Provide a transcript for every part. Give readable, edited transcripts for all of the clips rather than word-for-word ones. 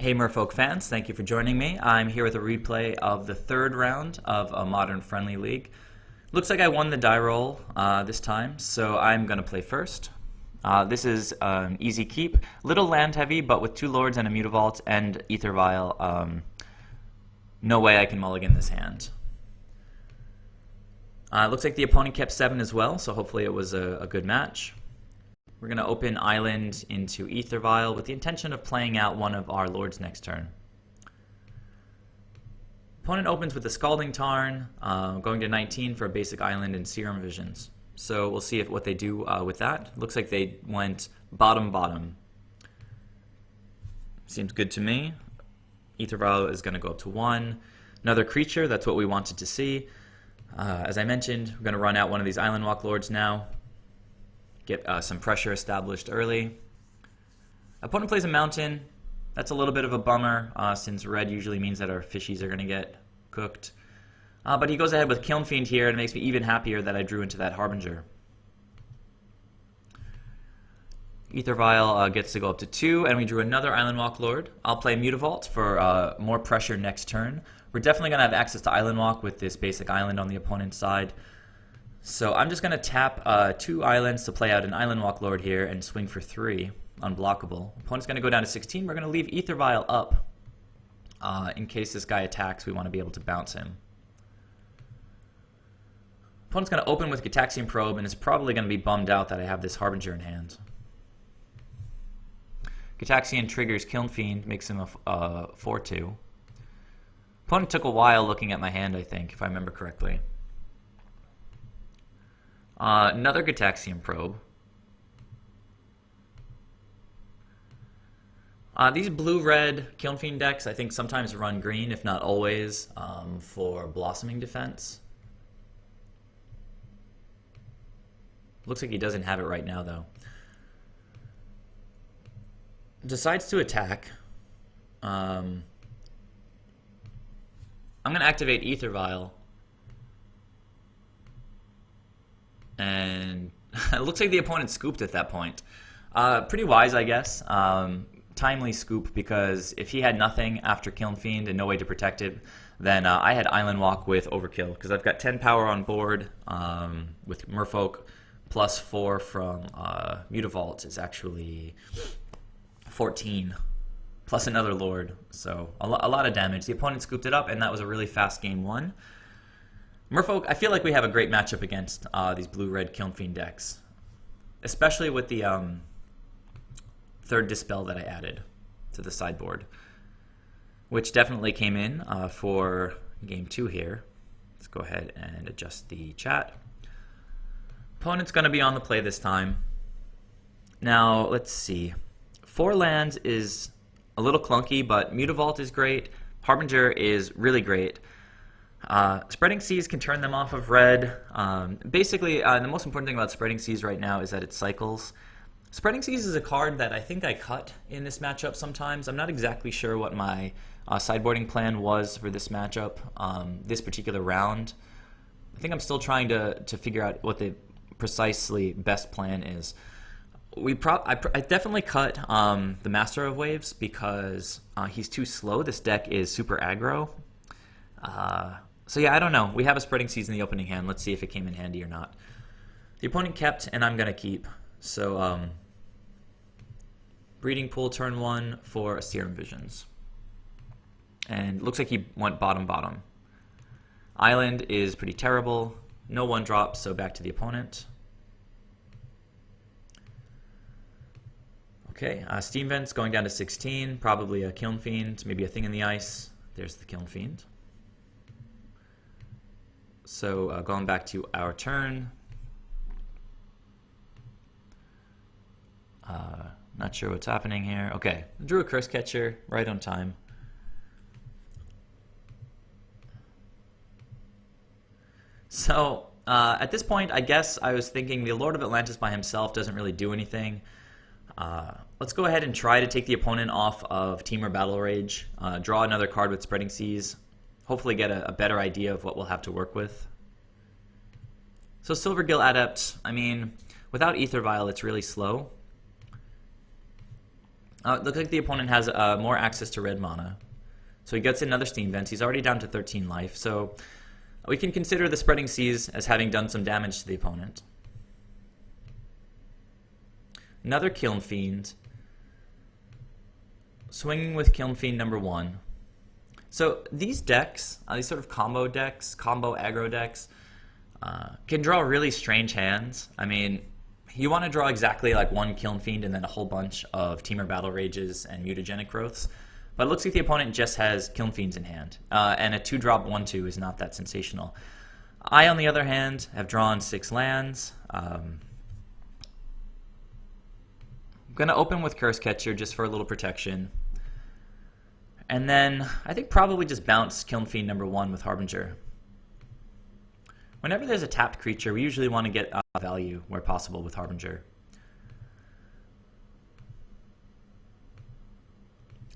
Hey Merfolk fans, thank you for joining me. I'm here with a replay of the third round of a Modern Friendly League. Looks like I won the die roll this time, so I'm going to play first. This is an easy keep. Little land heavy, but with 2 Lords and a Mutavault and AEther Vial, no way I can mulligan this hand. Looks like the opponent kept 7 as well, so hopefully it was a good match. We're going to open Island into AEther Vial with the intention of playing out one of our Lords next turn. Opponent opens with the Scalding Tarn, going to 19 for a basic Island and Serum Visions. So we'll see what they do with that. Looks like they went bottom. Seems good to me. AEther Vial is going to go up to 1. Another creature, that's what we wanted to see. As I mentioned, we're going to run out one of these Island Walk Lords now. Get some pressure established early. Opponent plays a mountain. That's a little bit of a bummer, since red usually means that our fishies are going to get cooked. But he goes ahead with Kiln Fiend here, and it makes me even happier that I drew into that Harbinger. AEther Vial gets to go up to 2, and we drew another Island Walk Lord. I'll play Mutavault for more pressure next turn. We're definitely going to have access to Island Walk with this basic island on the opponent's side. So I'm just going to tap 2 islands to play out an Island Walk Lord here and swing for 3, unblockable. Opponent's going to go down to 16. We're going to leave AEther Vial up. In case this guy attacks, we want to be able to bounce him. Opponent's going to open with Gitaxian Probe and is probably going to be bummed out that I have this Harbinger in hand. Gitaxian triggers Kiln Fiend, makes him a 4-2. Opponent took a while looking at my hand, I think, if I remember correctly. Another Gitaxian Probe. These blue-red Kiln Fiend decks, I think, sometimes run green, if not always, for Blossoming Defense. Looks like he doesn't have it right now, though. Decides to attack. I'm going to activate AEther Vial. And it looks like the opponent scooped at that point. Pretty wise, I guess. Timely scoop, because if he had nothing after Kiln Fiend and no way to protect it, then I had Island Walk with Overkill, because I've got 10 power on board with Merfolk, plus 4 from Mutavault is actually 14, plus another Lord. So a lot of damage. The opponent scooped it up, and that was a really fast game 1. Merfolk, I feel like we have a great matchup against these blue-red Kiln Fiend decks, especially with the 3rd Dispel that I added to the sideboard, which definitely came in for game 2 here. Let's go ahead and adjust the chat. Opponent's going to be on the play this time. Now, let's see. 4 lands is a little clunky, but Mutavault is great. Harbinger is really great. Spreading Seas can turn them off of red. Basically, the most important thing about Spreading Seas right now is that it cycles. Spreading Seas is a card that I think I cut in this matchup sometimes. I'm not exactly sure what my sideboarding plan was for this matchup, this particular round. I think I'm still trying to figure out what the precisely best plan is. I definitely cut the Master of Waves because he's too slow. This deck is super aggro. So yeah, I don't know. We have a Spreading Seas in the opening hand. Let's see if it came in handy or not. The opponent kept, and I'm going to keep. So, Breeding Pool turn 1 for a Serum Visions. And looks like he went bottom. Island is pretty terrible. No 1-drops, so back to the opponent. Okay, Steam Vents going down to 16. Probably a Kiln Fiend, maybe a Thing in the Ice. There's the Kiln Fiend. So going back to our turn. Not sure what's happening here. Okay, drew a Cursecatcher right on time. So at this point, I guess I was thinking the Lord of Atlantis by himself doesn't really do anything. Let's go ahead and try to take the opponent off of Team or Battle Rage. Draw another card with Spreading Seas. Hopefully get a better idea of what we'll have to work with. So Silvergill Adept, I mean, without AEther Vial, it's really slow. It looks like the opponent has more access to red mana. So he gets another Steam Vent. He's already down to 13 life. So we can consider the Spreading Seas as having done some damage to the opponent. Another Kiln Fiend. Swinging with Kiln Fiend number 1. So these decks, these sort of combo decks, combo aggro decks, can draw really strange hands. I mean, you want to draw exactly like one Kiln Fiend and then a whole bunch of Temur Battle Rages and Mutagenic Growths. But it looks like the opponent just has Kiln Fiends in hand. And a 2-drop 1/2 is not that sensational. I, on the other hand, have drawn 6 lands. I'm going to open with Cursecatcher just for a little protection. And then I think probably just bounce Kiln Fiend number 1 with Harbinger. Whenever there's a tapped creature, we usually want to get value where possible with Harbinger.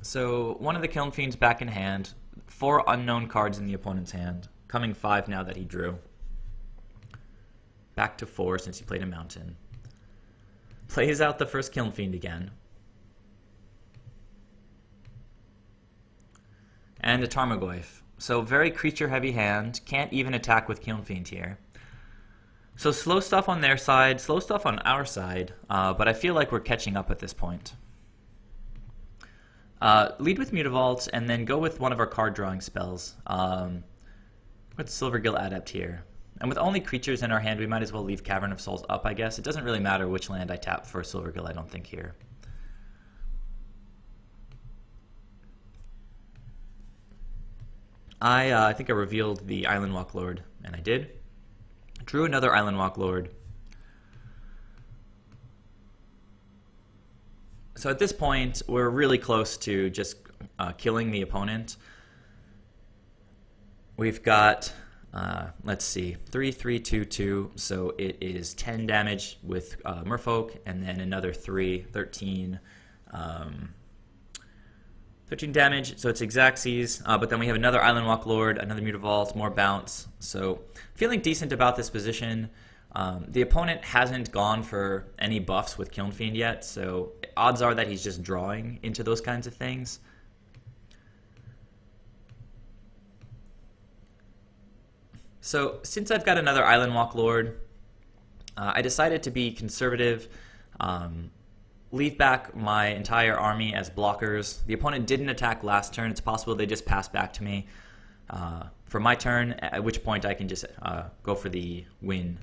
So one of the Kiln Fiends back in hand, 4 unknown cards in the opponent's hand, coming 5 now that he drew. Back to 4 since he played a mountain. Plays out the first Kiln Fiend again. And a Tarmogoyf. So very creature-heavy hand. Can't even attack with Kiln Fiend here. So slow stuff on their side, slow stuff on our side, but I feel like we're catching up at this point. Lead with Mutavault, and then go with one of our card-drawing spells. What's Silvergill Adept here? And with only creatures in our hand, we might as well leave Cavern of Souls up, I guess. It doesn't really matter which land I tap for Silvergill, I don't think, here. I think I revealed the Island Walk Lord, and I did. Drew another Island Walk Lord. So at this point, we're really close to just killing the opponent. We've got, let's see, 3/3/2/2, so it is 10 damage with Merfolk, and then another 3, 13. 13 damage, so it's Xaxes, but then we have another Island Walk Lord, another Mutavault, more bounce. So feeling decent about this position. The opponent hasn't gone for any buffs with Kiln Fiend yet, so odds are that he's just drawing into those kinds of things. So since I've got another Island Walk Lord, I decided to be conservative. Leave back my entire army as blockers. The opponent didn't attack last turn. It's possible they just passed back to me for my turn, at which point I can just go for the win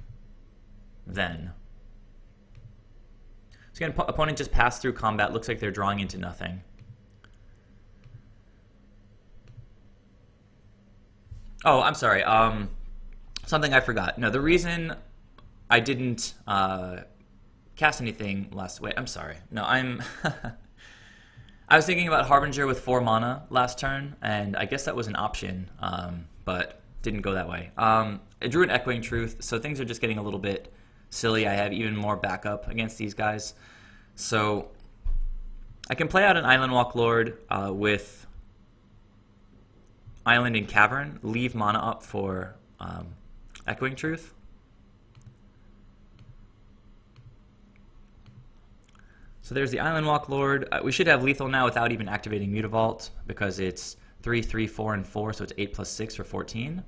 then. So again, opponent just passed through combat. Looks like they're drawing into nothing. Oh, I'm sorry. Something I forgot. No, the reason I didn't cast anything last... Wait, I'm sorry. No, I was thinking about Harbinger with 4 mana last turn, and I guess that was an option, but didn't go that way. I drew an Echoing Truth, so things are just getting a little bit silly. I have even more backup against these guys. So I can play out an Island Walk Lord with Island and Cavern, leave mana up for Echoing Truth. So there's the Island Walk Lord. We should have lethal now without even activating Mutavault because it's 3, 3, 4, and 4, so it's 8 plus 6 for 14.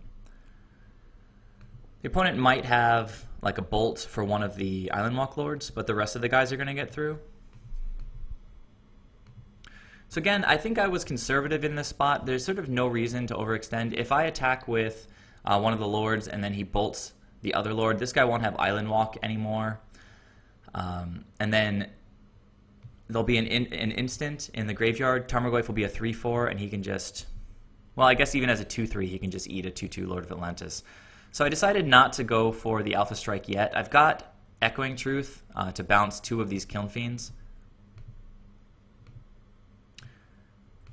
The opponent might have like a bolt for one of the Island Walk Lords, but the rest of the guys are going to get through. So again, I think I was conservative in this spot. There's sort of no reason to overextend. If I attack with one of the Lords and then he bolts the other Lord, this guy won't have Island Walk anymore. And then there'll be an instant in the graveyard. Tarmogoyf will be a 3/4, and he can just... Well, I guess even as a 2/3, he can just eat a 2/2 Lord of Atlantis. So I decided not to go for the Alpha Strike yet. I've got Echoing Truth to bounce 2 of these Kiln Fiends.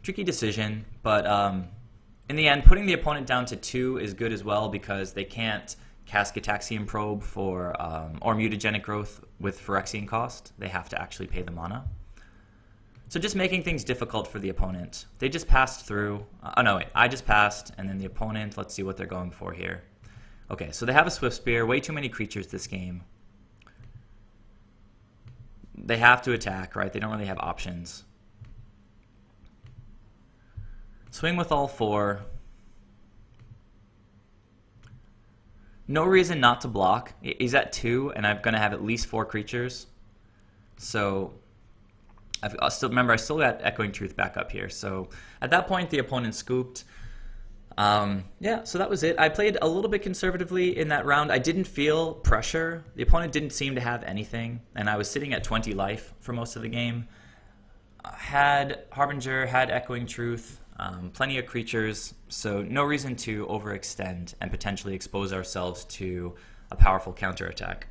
Tricky decision, but in the end, putting the opponent down to 2 is good as well because they can't cast Gitaxian Probe for or Mutagenic Growth with Phyrexian cost. They have to actually pay the mana. So just making things difficult for the opponent. They just passed through. Oh no, wait, I just passed, and then the opponent, let's see what they're going for here. Okay, so they have a Swift Spear, way too many creatures this game. They have to attack, right? They don't really have options. Swing with all 4. No reason not to block. He's at 2, and I'm going to have at least 4 creatures. So, I still got Echoing Truth back up here. So, at that point, the opponent scooped. Yeah, so that was it. I played a little bit conservatively in that round. I didn't feel pressure. The opponent didn't seem to have anything, and I was sitting at 20 life for most of the game. Had Harbinger, had Echoing Truth, plenty of creatures, so no reason to overextend and potentially expose ourselves to a powerful counterattack.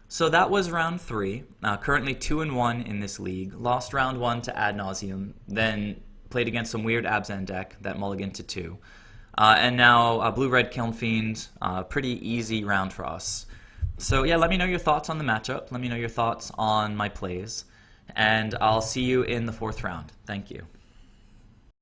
So that was round 3. Currently 2-1 in this league. Lost round 1 to Ad Nauseam, then played against some weird Abzan deck that mulliganed to 2. And now Blue-Red Kiln Fiend, pretty easy round for us. So yeah, let me know your thoughts on the matchup. Let me know your thoughts on my plays. And I'll see you in the 4th round. Thank you.